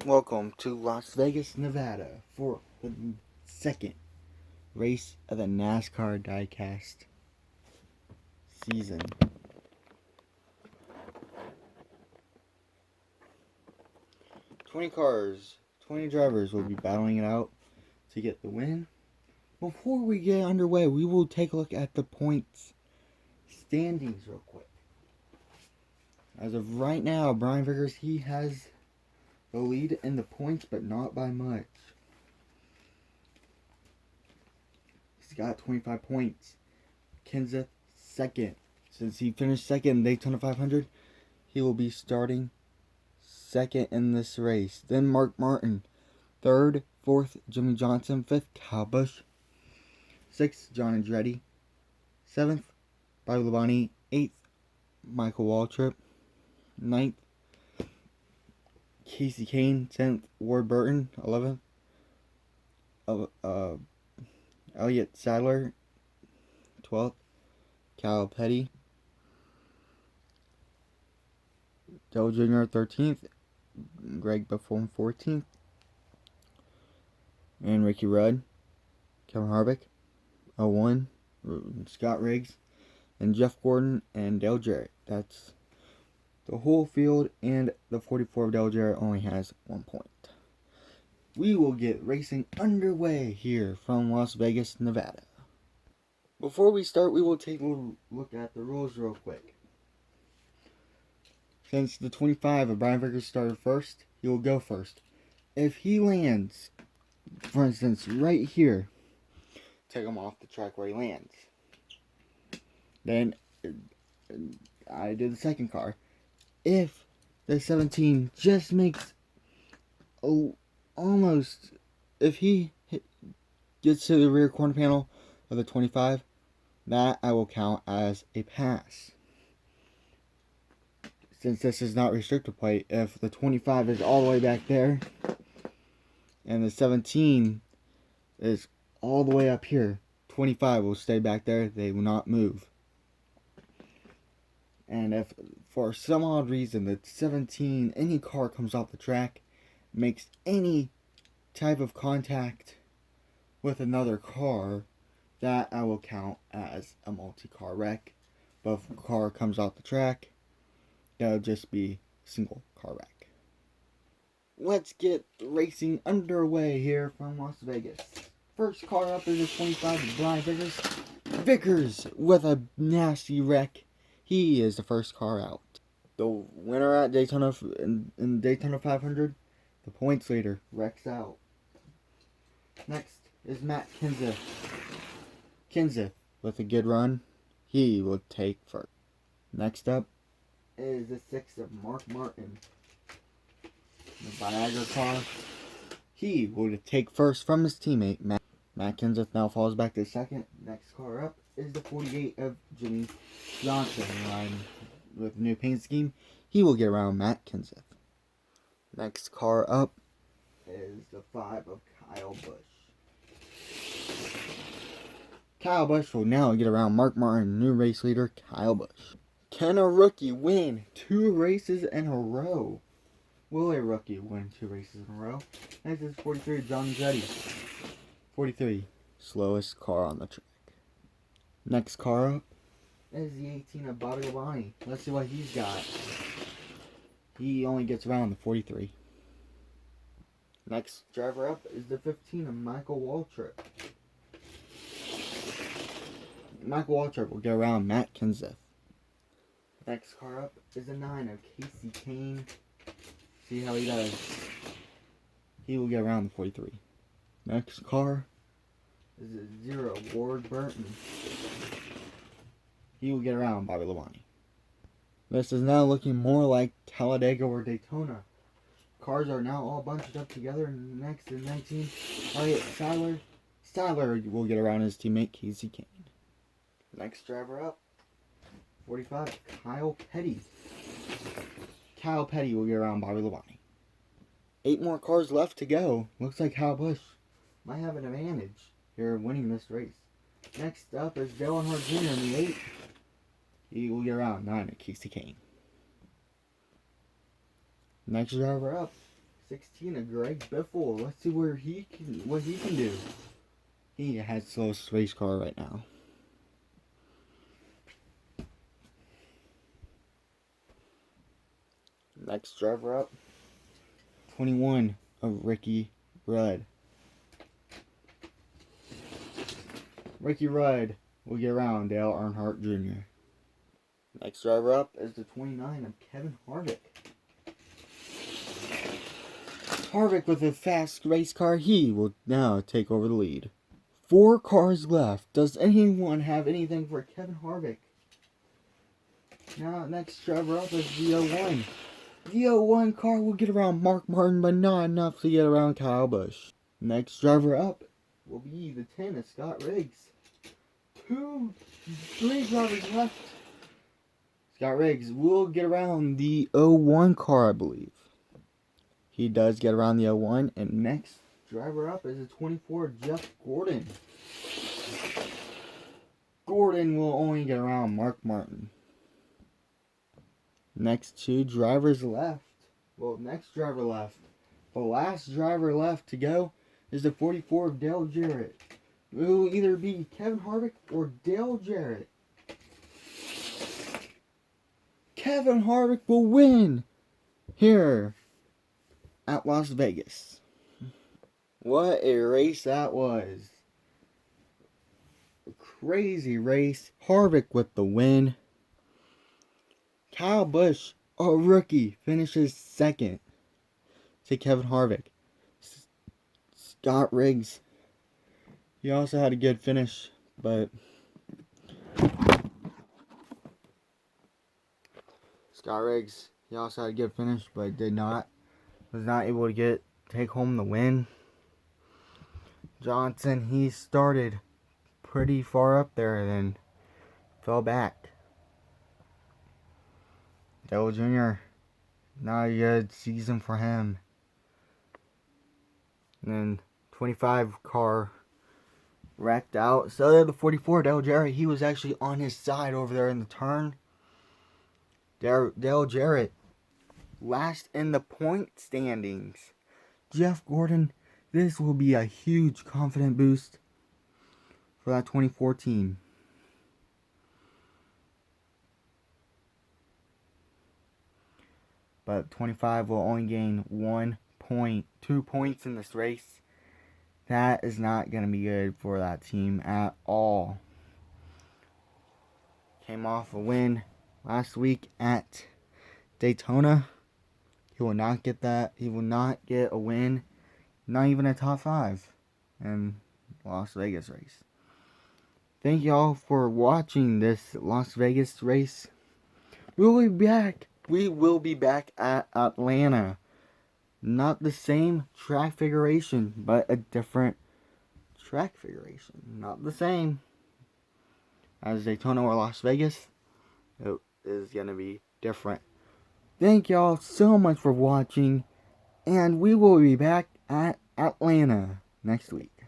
Welcome to Las Vegas, Nevada for the second race of the NASCAR diecast season. "20 cars, 20 drivers will be battling it out to get the win. Before we get underway, we will take a look at the points standings real quick. As of right now, Brian Vickers, he has the lead in the points, but not by much. He's got 25 points. Kenseth second. Since he finished second in Daytona 500, he will be starting second in this race. Then Mark Martin, third. Fourth, Jimmy Johnson. Fifth, Kyle Busch. Sixth, John Andretti. Seventh, Bobby Labonte. Eighth, Michael Waltrip. Ninth, Casey Kane. 10th, Ward Burton. 11th, Elliott Sadler. 12th, Kyle Petty. Dale Jr. 13th, Greg Buffon 14th, and Ricky Rudd, Kevin Harvick 01, Scott Riggs, and Jeff Gordon and Dale Jarrett. That's the whole field, and the 44 of Dale Jarrett only has 1 point. We will get racing underway here from Las Vegas, Nevada. Before we start, we will take a look at the rules real quick. Since the 25 of Brian Vickers started first, he will go first. If he lands, for instance, right here, take him off the track where he lands. Then I did the second car. If the 17 just makes almost, if he gets to the rear corner panel of the 25, that I will count as a pass. Since this is not restrictor plate, if the 25 is all the way back there and the 17 is all the way up here, 25 will stay back there. They will not move. And if for some odd reason the 17, any car comes off the track, makes any type of contact with another car, that I will count as a multi-car wreck. But if a car comes off the track, that'll just be single car wreck. Let's get racing underway here from Las Vegas. First car up is the 25 of Brian Vickers. Vickers with a nasty wreck. He is the first car out. The winner at Daytona in Daytona 500, the points leader, wrecks out. Next is Matt Kenseth. Kenseth with a good run. He will take first. Next up is the 6 of Mark Martin. The Viagra car. He will take first from his teammate, Matt Kenseth. Now falls back to second. Next car up is the 48 of Jimmy Johnson. Riding with a new paint scheme. He will get around Matt Kenseth. Next car up is the 5 of Kyle Busch. Kyle Busch will now get around Mark Martin, new race leader, Kyle Busch. Can a rookie win 2 races in a row? Will a rookie win 2 races in a row? Next is 43, John Andretti. 43, slowest car on the track. Next car up is the 18 of Bobby Labonte. Let's see what he's got. He only gets around the 43. Next driver up is the 15 of Michael Waltrip. Michael Waltrip will get around Matt Kenseth. Next car up is a 9 of Casey Kane. See how he does. He will get around the 43. Next car is a 0 Ward Burton. He will get around Bobby Labonte. This is now looking more like Talladega or Daytona. Cars are now all bunched up together. Next is 19, Elliott Sadler. Sadler will get around his teammate Casey Kane. Next driver up, 45, Kyle Petty. Kyle Petty will get around Bobby Labonte. 8 more cars left to go. Looks like Kyle Busch might have an advantage here winning this race. Next up is Dale Earnhardt Jr. in the 8. He will get around 9 of Casey Kane. Next driver up, 16 of Greg Biffle. Let's see what he can do. He has the slowest race car right now. Next driver up, 21 of Ricky Rudd. Ricky Rudd will get around Dale Earnhardt Jr. Next driver up is the 29 of Kevin Harvick. Harvick with a fast race car, he will now take over the lead. 4 cars left. Does anyone have anything for Kevin Harvick? Now, next driver up is the 01. The 01 car will get around Mark Martin, but not enough to get around Kyle Busch. Next driver up will be the 10 of Scott Riggs. 3 drivers left. Scott Riggs will get around the 01 car, I believe. He does get around the 01, and next driver up is the 24, Jeff Gordon. Gordon will only get around Mark Martin. Next 2 drivers left. Well, next driver left. The last driver left to go is the 44 of Dale Jarrett. It will either be Kevin Harvick or Dale Jarrett. Kevin Harvick will win here at Las Vegas. What a race that was. A crazy race. Harvick with the win. Kyle Busch, a rookie, finishes second to Kevin Harvick. Scott Riggs, he also had a good finish, but was not able to take home the win. Johnson, he started pretty far up there and then fell back. Dale Jr., not a good season for him. And then 25 car wrecked out. So the 44, Dale Jarrett, he was actually on his side over there in the turn. Dale Jarrett, last in the point standings. Jeff Gordon, this will be a huge confident boost for that 2014. But 25 will only gain 1 point, 2 points in this race. That is not going to be good for that team at all. Came off a win last week at Daytona. He will not get that. He will not get a win, not even a top 5 in Las Vegas race. Thank y'all for watching this Las Vegas race. We will be back at Atlanta. Not the same track configuration, but a different track configuration. Not the same as Daytona or Las Vegas. It is going to be different. Thank y'all so much for watching, and we will be back at Atlanta next week.